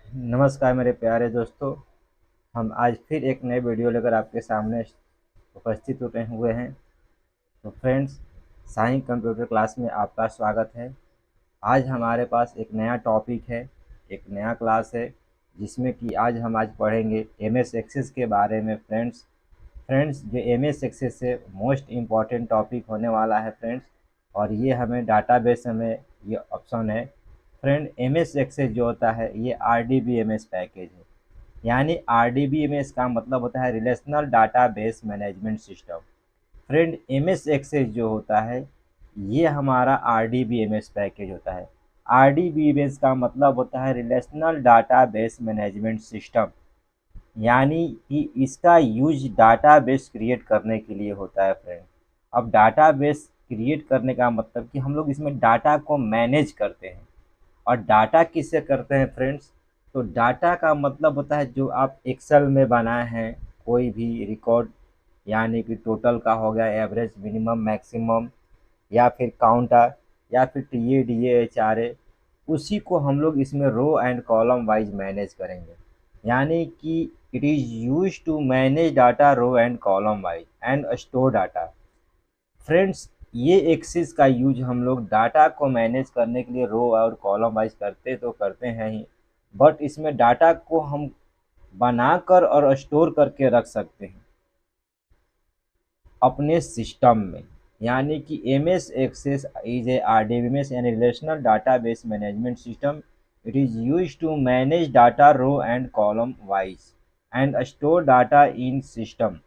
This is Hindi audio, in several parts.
नमस्कार मेरे प्यारे दोस्तों। हम आज फिर एक नए वीडियो लेकर आपके सामने उपस्थित हुए हैं। तो फ्रेंड्स, साईं कंप्यूटर क्लास में आपका स्वागत है। आज हमारे पास एक नया टॉपिक है, एक नया क्लास है, जिसमें कि आज पढ़ेंगे एमएस एक्सेस के बारे में। फ्रेंड्स, जो एमएस एक्सेस से मोस्ट इम्पॉर्टेंट टॉपिक होने वाला है फ्रेंड्स। और ये हमें डाटाबेस में ये ऑप्शन है। फ्रेंड, एमएस एक्सेस जो होता है ये आरडीबीएमएस पैकेज है। यानी आरडीबीएमएस का मतलब होता है relational database management system. Friend, MS Access जो होता है ये हमारा आरडीबीएमएस पैकेज होता है। आरडीबीएमएस का मतलब होता है रिलेशनल डाटाबेस मैनेजमेंट सिस्टम। यानी कि इसका यूज डाटाबेस क्रिएट करने के लिए होता है फ्रेंड। अब डाटाबेस क्रिएट करने का मतलब कि हम लोग इसमें डाटा को मैनेज करते हैं। और डाटा किससे करते हैं फ्रेंड्स? तो डाटा का मतलब होता है जो आप एक्सेल में बनाए हैं कोई भी रिकॉर्ड, यानी कि टोटल का हो गया, एवरेज, मिनिमम, मैक्सिमम, या फिर काउंटर, या फिर T A D H R A, उसी को हम लोग इसमें row and column wise manage करेंगे। यानी कि it is use to manage data row and column wise and store data. Friends, ये एक्सिस का यूज हम लोग डाटा को मैनेज करने के लिए रो और कॉलम वाइज करते हैं ही, बट इसमें डाटा को हम बनाकर और स्टोर करके रख सकते हैं अपने सिस्टम में। यानी कि M S Access is a R D B M S यानी relational database management system. It is use to manage data row and column wise and store data in system.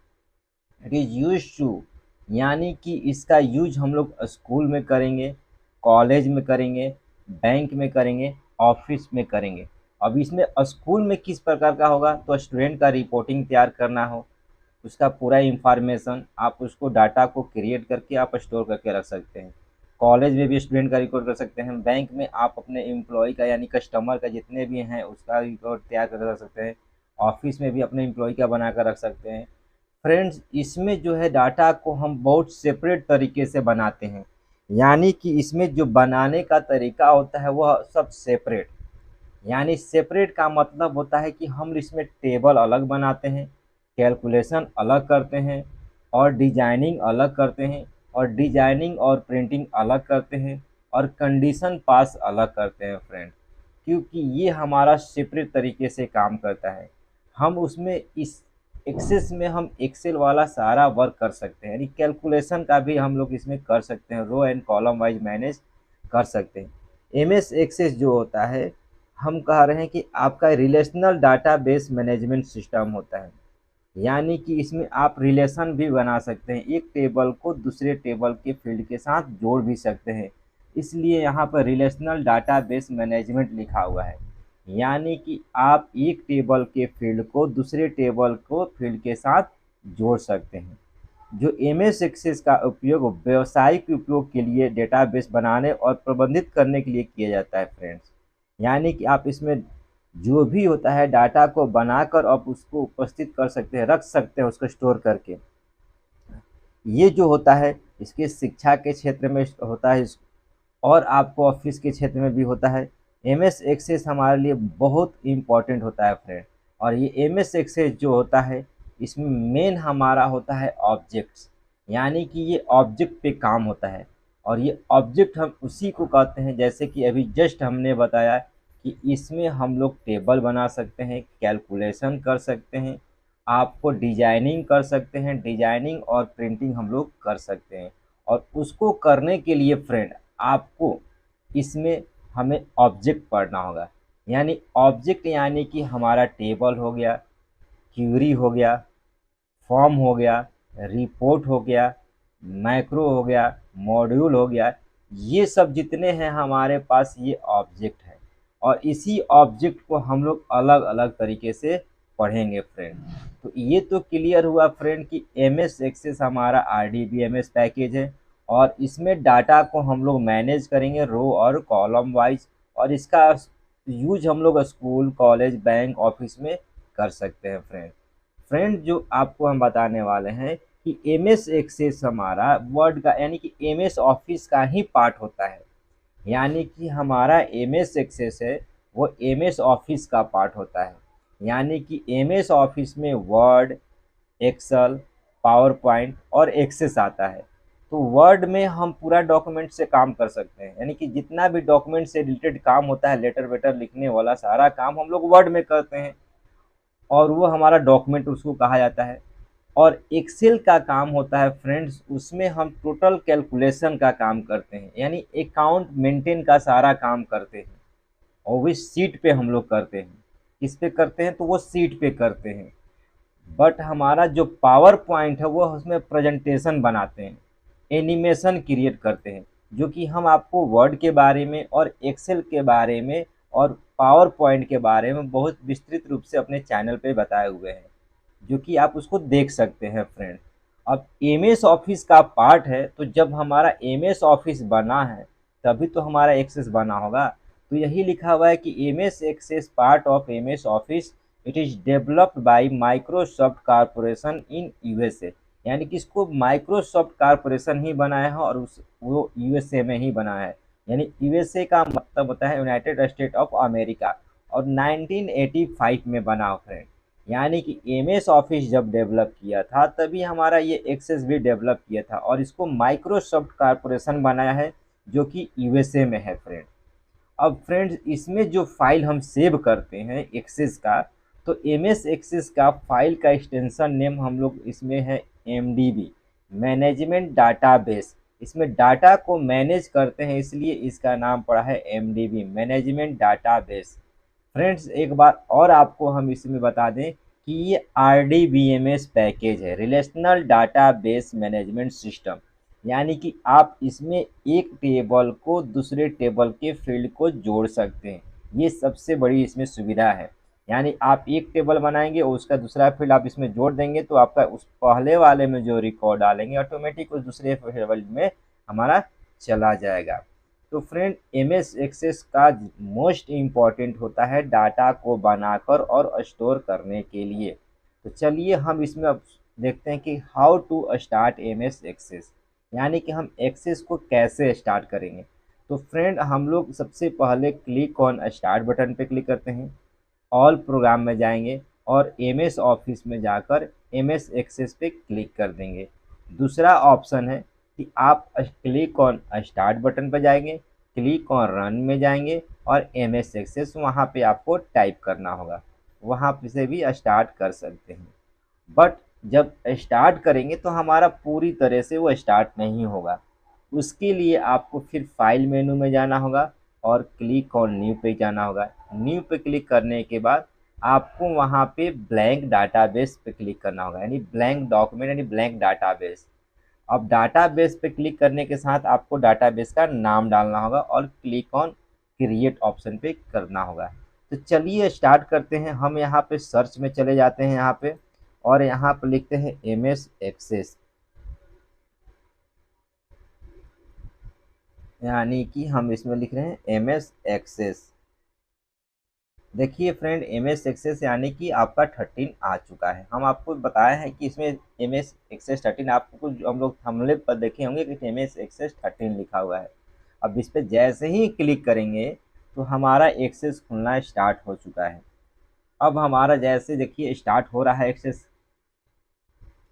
It is use to, यानी कि इसका यूज हम लोग स्कूल में करेंगे, कॉलेज में करेंगे, बैंक में करेंगे, ऑफिस में करेंगे। अब इसमें स्कूल में किस प्रकार का होगा? तो स्टूडेंट का रिपोर्टिंग तैयार करना हो, उसका पूरा इंफॉर्मेशन आप उसको डाटा को क्रिएट करके आप स्टोर करके रख सकते हैं। कॉलेज में भी स्टूडेंट का रिकॉर्ड कर सकते हैं। बैंक में आप अपने एम्प्लॉय का यानी कस्टमर का जितने भी हैं उसका रिकॉर्ड तैयार कर रख सकते हैं। ऑफिस में भी अपने एम्प्लॉय का बना कर रख सकते हैं। फ्रेंड्स, इसमें जो है डाटा को हम बहुत सेपरेट तरीके से बनाते हैं। यानी कि इसमें जो बनाने का तरीका होता है वह सब सेपरेट। यानी सेपरेट का मतलब होता है कि हम इसमें टेबल अलग बनाते हैं, कैलकुलेशन अलग करते हैं, और डिजाइनिंग अलग करते हैं, और डिजाइनिंग और प्रिंटिंग अलग करते हैं, और कंडीशन पास अलग करते हैं फ्रेंड। क्योंकि ये हमारा सेपरेट तरीके से काम करता है। हम उसमें इस एक्सेस में हम एक्सेल वाला सारा वर्क कर सकते हैं, यानी कैलकुलेशन का भी हम लोग इसमें कर सकते हैं, row and column wise manage कर सकते हैं। एम एस एक्सेस जो होता है, हम कह रहे हैं कि आपका रिलेशनल डाटाबेस मैनेजमेंट सिस्टम होता है। यानी कि इसमें आप रिलेशन भी बना सकते हैं, एक टेबल को दूसरे टेबल के फील्ड के साथ जोड़ भी सकते हैं। इसलिए यहाँ पर रिलेशनल डाटाबेस मैनेजमेंट लिखा हुआ है। यानी कि आप एक टेबल के फील्ड को दूसरे टेबल को फील्ड के साथ जोड़ सकते हैं। जो एम एस एक्सेस का उपयोग व्यावसायिक उपयोग के लिए डेटाबेस बनाने और प्रबंधित करने के लिए किया जाता है फ्रेंड्स। यानी कि आप इसमें जो भी होता है डाटा को बनाकर आप उसको उपस्थित कर सकते हैं, रख सकते हैं उसको स्टोर करके। ये जो होता है इसके शिक्षा के क्षेत्र में होता है, और आपको ऑफिस के क्षेत्र में भी होता है। एम एस एक्सेस हमारे लिए बहुत इम्पॉर्टेंट होता है फ्रेंड। और ये एम एस एक्सेस जो होता है इसमें मेन हमारा होता है ऑब्जेक्ट्स। यानी कि ये ऑब्जेक्ट पे काम होता है। और ये ऑब्जेक्ट हम उसी को कहते हैं, जैसे कि अभी जस्ट हमने बताया कि इसमें हम लोग टेबल बना सकते हैं, कैलकुलेशन कर सकते हैं, आपको डिजाइनिंग कर सकते हैं, डिजाइनिंग और प्रिंटिंग हम लोग कर सकते हैं। और उसको करने के लिए फ्रेंड आपको इसमें हमें ऑब्जेक्ट पढ़ना होगा। यानी ऑब्जेक्ट यानी कि हमारा टेबल हो गया, क्यूरी हो गया, फॉर्म हो गया, रिपोर्ट हो गया, मैक्रो हो गया, मॉड्यूल हो गया, ये सब जितने हैं हमारे पास ये ऑब्जेक्ट है। और इसी ऑब्जेक्ट को हम लोग अलग अलग तरीके से पढ़ेंगे फ्रेंड। तो ये तो क्लियर हुआ फ्रेंड कि एम एस एक्सेस हमारा R D B M S package है। और इसमें डाटा को हम लोग मैनेज करेंगे रो और कॉलम वाइज। और इसका यूज हम लोग स्कूल, कॉलेज, बैंक, ऑफिस में कर सकते हैं फ्रेंड। फ्रेंड, जो आपको हम बताने वाले हैं कि एम एस एक्सेस हमारा वर्ड का यानी कि एम एस ऑफिस का ही पार्ट होता है। यानी कि हमारा एम एस एक्सेस है वो एमएस ऑफिस का पार्ट होता है। यानी कि एमएस ऑफिस में वर्ड, एक्सेल, पावर पॉइंट और एक्सेस आता है। तो वर्ड में हम पूरा डॉक्यूमेंट से काम कर सकते हैं, यानी कि जितना भी डॉक्यूमेंट से रिलेटेड काम होता है, लेटर वेटर लिखने वाला सारा काम हम लोग वर्ड में करते हैं, और वो हमारा डॉक्यूमेंट उसको कहा जाता है। और एक्सेल का काम होता है फ्रेंड्स, उसमें हम टोटल कैलकुलेशन का काम करते हैं, यानी अकाउंट मेंटेन का सारा काम करते हैं, और वो सीट पे हम लोग करते हैं। किस पे करते हैं? तो वो सीट पे करते हैं। बट हमारा जो पावर पॉइंट है वो उसमें प्रेजेंटेशन बनाते हैं, एनिमेशन क्रिएट करते हैं, जो कि हम आपको वर्ड के बारे में और एक्सेल के बारे में और पावर पॉइंट के बारे में बहुत विस्तृत रूप से अपने चैनल पे बताए हुए हैं, जो कि आप उसको देख सकते हैं फ्रेंड। अब एम एस ऑफिस का पार्ट है, तो जब हमारा एम एस ऑफिस बना है तभी तो हमारा एक्सेस बना होगा। तो यही लिखा हुआ है कि M S Access part of M S Office, it is developed by Microsoft corporation in USA. यानी कि इसको माइक्रोसॉफ्ट कॉरपोरेशन ही बनाया है, और उस वो यूएसए में ही बनाया है। यानी यूएसए का मतलब होता है यूनाइटेड स्टेट ऑफ अमेरिका, और 1985 में बना फ्रेंड। यानी कि एम एस ऑफिस जब डेवलप किया था तभी हमारा ये एक्सेस भी डेवलप किया था, और इसको माइक्रोसॉफ्ट कॉरपोरेशन बनाया है, जो कि यूएसए में है फ्रेंड। अब फ्रेंड्स, इसमें जो फाइल हम सेव करते हैं एक्सेस का, तो एम एस एक्सेस का फाइल का एक्सटेंशन नेम हम लोग इसमें है एमडीबी, मैनेजमेंट डाटाबेस। इसमें डाटा को मैनेज करते हैं, इसलिए इसका नाम पड़ा है एमडीबी, मैनेजमेंट डाटाबेस। फ्रेंड्स, एक बार और आपको हम इसमें बता दें कि ये RDBMS पैकेज है, रिलेशनल डाटाबेस मैनेजमेंट सिस्टम। यानी कि आप इसमें एक टेबल को दूसरे टेबल के फील्ड को जोड़ सकते हैं। ये सबसे बड़ी इसमें सुविधा है। यानी आप एक टेबल बनाएंगे और उसका दूसरा फील्ड आप इसमें जोड़ देंगे, तो आपका उस पहले वाले में जो रिकॉर्ड डालेंगे ऑटोमेटिक उस दूसरे टेबल में हमारा चला जाएगा। तो फ्रेंड, एम एस एक्सेस का मोस्ट इम्पॉर्टेंट होता है डाटा को बनाकर और स्टोर करने के लिए। तो चलिए हम इसमें अब देखते हैं कि how to start M S Access, यानी कि हम एक्सेस को कैसे स्टार्ट करेंगे। तो फ्रेंड, हम लोग सबसे पहले क्लिक ऑन स्टार्ट बटन पे क्लिक करते हैं, ऑल प्रोग्राम में जाएंगे और एम एस ऑफिस में जाकर एम एस एक्सेस पे क्लिक कर देंगे। दूसरा ऑप्शन है कि आप क्लिक ऑन स्टार्ट बटन पर जाएंगे, क्लिक ऑन रन में जाएंगे और एम एस एक्सेस वहाँ पे आपको टाइप करना होगा, वहाँ से भी स्टार्ट कर सकते हैं। बट जब स्टार्ट करेंगे तो हमारा पूरी तरह से वो स्टार्ट नहीं होगा। उसके लिए आपको फिर फाइल मेनू में जाना होगा और क्लिक ऑन न्यू पे जाना होगा। न्यू पे क्लिक करने के बाद आपको वहाँ पे ब्लैंक डाटाबेस पे क्लिक करना होगा, यानी ब्लैंक डॉक्यूमेंट यानी ब्लैंक डाटाबेस। अब डाटाबेस पे क्लिक करने के साथ आपको डाटाबेस का नाम डालना होगा और क्लिक ऑन क्रिएट ऑप्शन पे करना होगा। तो चलिए स्टार्ट करते हैं। हम यहाँ पे सर्च में चले जाते हैं यहाँ पे, और यहाँ पे लिखते हैं एम एस एक्सेस, यानी कि हम इसमें लिख रहे हैं एम एस एक्सेस। देखिए फ्रेंड, एम एस एक्सेस यानी कि आपका 13 आ चुका है। हम आपको बताया है कि इसमें एम एस एक्सेस 13, आपको हम लोग थंबनेल पर देखे होंगे कि एम एस एक्सेस 13 लिखा हुआ है। अब इस पर जैसे ही क्लिक करेंगे तो हमारा एक्सेस खुलना स्टार्ट हो चुका है। अब हमारा जैसे देखिए स्टार्ट हो रहा है एक्सेस,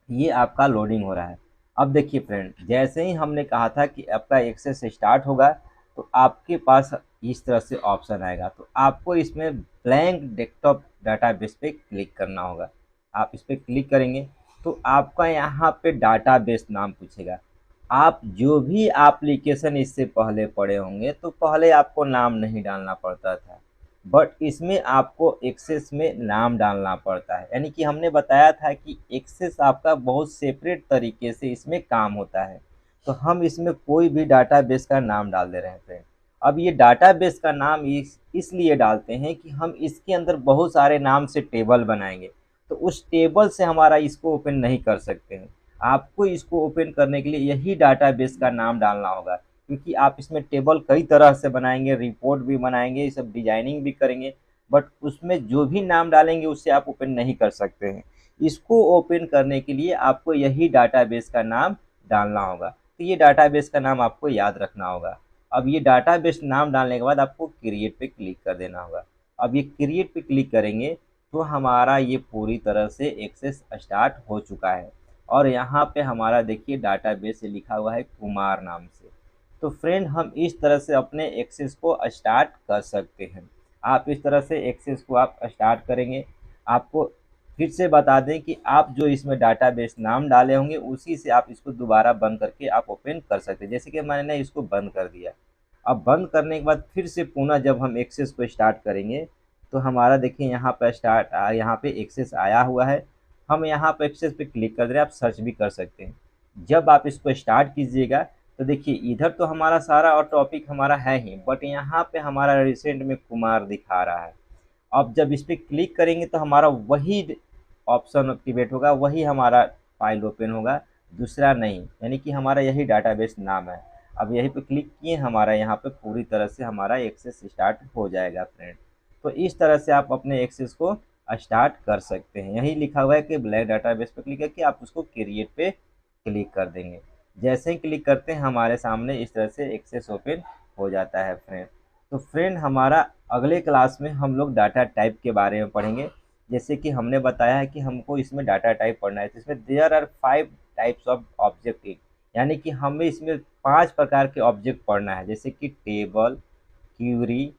ये आपका लोडिंग हो रहा है। अब देखिए फ्रेंड, जैसे ही हमने कहा था कि आपका एक्सेस स्टार्ट होगा तो आपके पास इस तरह से ऑप्शन आएगा। तो आपको इसमें ब्लैंक डेस्कटॉप डाटाबेस पे क्लिक करना होगा। आप इस पर क्लिक करेंगे तो आपका यहाँ पे डाटाबेस नाम पूछेगा। आप जो भी एप्लीकेशन इससे पहले पढ़े होंगे तो पहले आपको नाम नहीं डालना पड़ता था, बट इसमें आपको एक्सेस में नाम डालना पड़ता है। यानी कि हमने बताया था कि एक्सेस आपका बहुत सेपरेट तरीके से इसमें काम होता है। तो हम इसमें कोई भी डाटाबेस का नाम डाल दे रहे हैं फ्रेंड। अब ये डाटाबेस का नाम इसलिए डालते हैं कि हम इसके अंदर बहुत सारे नाम से टेबल बनाएंगे, तो उस टेबल से हमारा इसको ओपन नहीं कर सकते हैं। आपको इसको ओपन करने के लिए यही डाटाबेस का नाम डालना होगा, क्योंकि आप इसमें टेबल कई तरह से बनाएंगे, रिपोर्ट भी बनाएंगे, ये सब डिजाइनिंग भी करेंगे, बट उसमें जो भी नाम डालेंगे उससे आप ओपन नहीं कर सकते हैं। इसको ओपन करने के लिए आपको यही डाटाबेस का नाम डालना होगा। तो ये डाटाबेस का नाम आपको याद रखना होगा। अब ये डाटाबेस नाम डालने के बाद आपको क्रिएट पे क्लिक कर देना होगा। अब ये क्रिएट पे क्लिक करेंगे तो हमारा ये पूरी तरह से एक्सेस स्टार्ट हो चुका है। और यहाँ पे हमारा देखिए डाटाबेस लिखा हुआ है कुमार नाम से। तो फ्रेंड हम इस तरह से अपने एक्सेस को स्टार्ट कर सकते हैं। आप इस तरह से एक्सेस को आप स्टार्ट करेंगे। आपको फिर से बता दें कि आप जो इसमें डाटाबेस नाम डाले होंगे उसी से आप इसको दोबारा बंद करके आप ओपन कर सकते हैं। जैसे कि मैंने इसको बंद कर दिया। अब बंद करने के बाद फिर से पुनः जब हम एक्सेस को स्टार्ट करेंगे तो हमारा देखिए यहाँ पर यहाँ पे एक्सेस आया हुआ है। हम यहाँ पर एक्सेस पे क्लिक कर दे रहे हैं। आप सर्च भी कर सकते हैं। जब आप इसको स्टार्ट कीजिएगा तो देखिए इधर तो हमारा सारा और टॉपिक हमारा है ही, बट यहाँ पे हमारा रिसेंट में कुमार दिखा रहा है। अब जब इस पे क्लिक करेंगे तो हमारा वही ऑप्शन एक्टिवेट होगा, वही हमारा फाइल ओपन होगा, दूसरा नहीं। यानी कि हमारा यही डाटाबेस नाम है। अब यहीं पे क्लिक किए, हमारा यहाँ पे पूरी तरह से हमारा एक्सेस स्टार्ट हो जाएगा फ्रेंड। तो इस तरह से आप अपने एक्सेस को स्टार्ट कर सकते हैं। यही लिखा हुआ है कि ब्लैक डाटाबेस पे क्लिक करके आप उसको क्रिएट पे क्लिक कर देंगे। जैसे ही क्लिक करते हैं हमारे सामने इस तरह से एक्सेस ओपन हो जाता है फ्रेंड। तो फ्रेंड हमारा अगले क्लास में हम लोग डाटा टाइप के बारे में पढ़ेंगे। जैसे कि हमने बताया है कि हमको इसमें डाटा टाइप पढ़ना है, तो इसमें there are 5 types of object. यानी कि हमें इसमें 5 प्रकार के ऑब्जेक्ट पढ़ना है, जैसे कि टेबल, क्यूरी,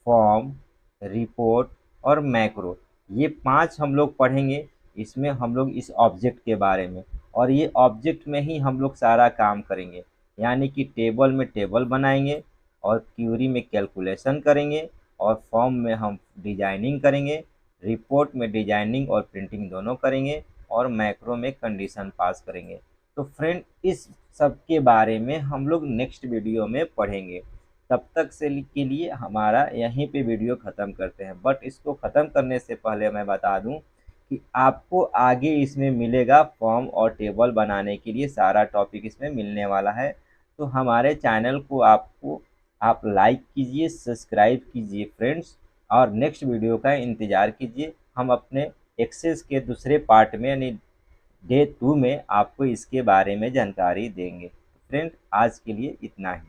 फॉर्म, रिपोर्ट और मैक्रो। ये 5 हम लोग पढ़ेंगे। इसमें हम लोग इस ऑब्जेक्ट के बारे में, और ये ऑब्जेक्ट में ही हम लोग सारा काम करेंगे। यानी कि टेबल में टेबल बनाएंगे, और क्यूरी में कैलकुलेशन करेंगे, और फॉर्म में हम डिजाइनिंग करेंगे, रिपोर्ट में डिजाइनिंग और प्रिंटिंग दोनों करेंगे, और मैक्रो में कंडीशन पास करेंगे। तो फ्रेंड इस सब के बारे में हम लोग नेक्स्ट वीडियो में पढ़ेंगे। तब तक से के लिए हमारा यहीं पे वीडियो ख़त्म करते हैं। बट इसको ख़त्म करने से पहले मैं बता दूं कि आपको आगे इसमें मिलेगा फॉर्म और टेबल बनाने के लिए सारा टॉपिक इसमें मिलने वाला है। तो हमारे चैनल को आप लाइक कीजिए, सब्सक्राइब कीजिए फ्रेंड्स, और नेक्स्ट वीडियो का इंतज़ार कीजिए। हम अपने एक्सेस के दूसरे पार्ट में यानी डे 2 में आपको इसके बारे में जानकारी देंगे। फ्रेंड आज के लिए इतना ही।